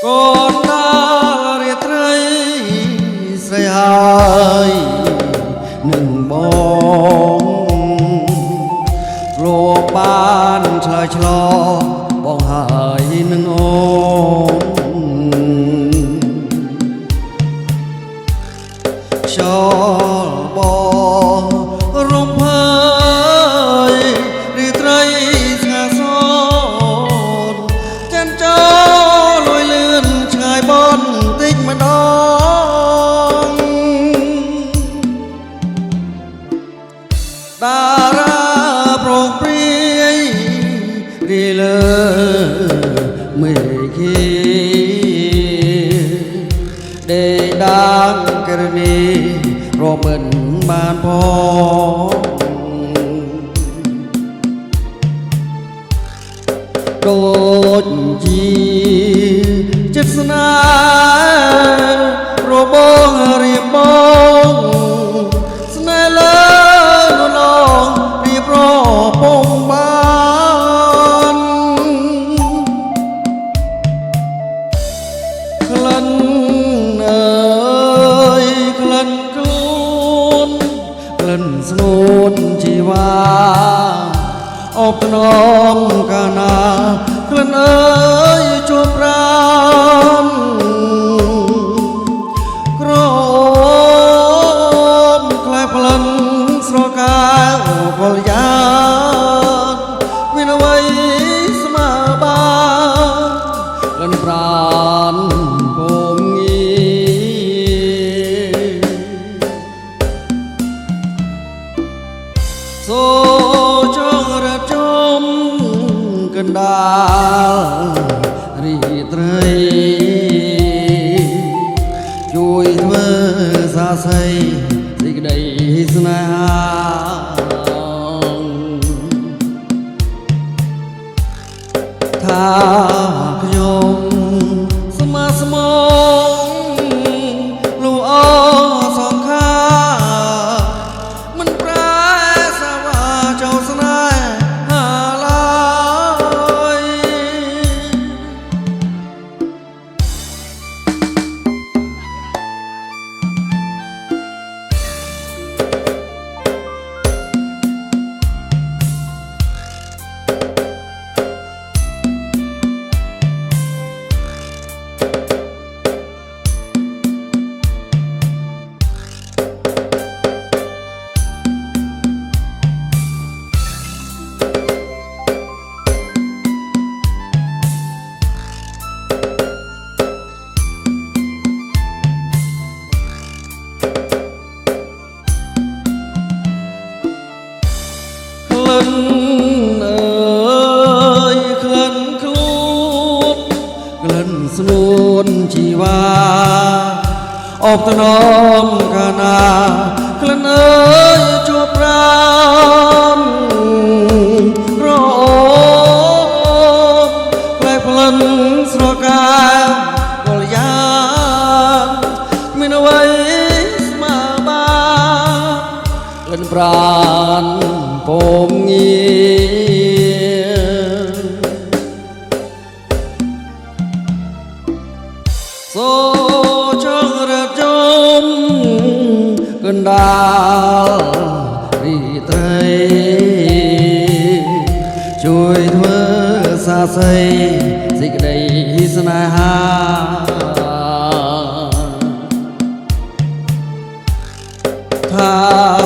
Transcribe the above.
កូនដាល់រាត្រីស្រីហើយនឹងបងលោកបានឆ្លើយឆ្លងបងហើយនឹងអូនខ្យល់បងរំភើយរាត្រីស្ងាសូនចិនចោលួយលឿនឆ្ងាយបនតិចម្ដងតារាប្រងព្រាយរីលើមេឃីដេដាងក្រនីរមិនបានផងដូចជាចិត្តស្នេហ៍របស់រៀបបងស្នេហ៍លើនឡងរៀបរពងបានក្លិនអើយក្លិនខ្លួនក្លិនស្ងួនជីវ៉ាអបថ្នមកាលណាក្លិនអើយជួបប្រាំក្រមក្លែក្លិនស្រកាវលយ៉ាមានអ្វីស្មើបានក្លិនប្រានពងសូចងរត់ជុំកណ្ដាលរីត្រីជួយធ្វើសាស័យសេចក្តីស្នេហាថាខ្ញុំស្មាស្មងលូអសង្ខាមិនប្រែសាវាចោលស្នេហាឡើយក្លិនអើយក្លិនខ្លួនក្លិនស្នួនជីវ៉ាអបថ្នមកាលណាក្លិនអើយជួបប្រាំរោមក្លែក្លិនស្រកាវលយ៉ាមានអ្វីស្មើបានក្លិនប្រានពងសូចងរត់ជុំកណ្ដាលរីត្រីជួយធ្វើសាស័យសេចក្តីស្នេហាថា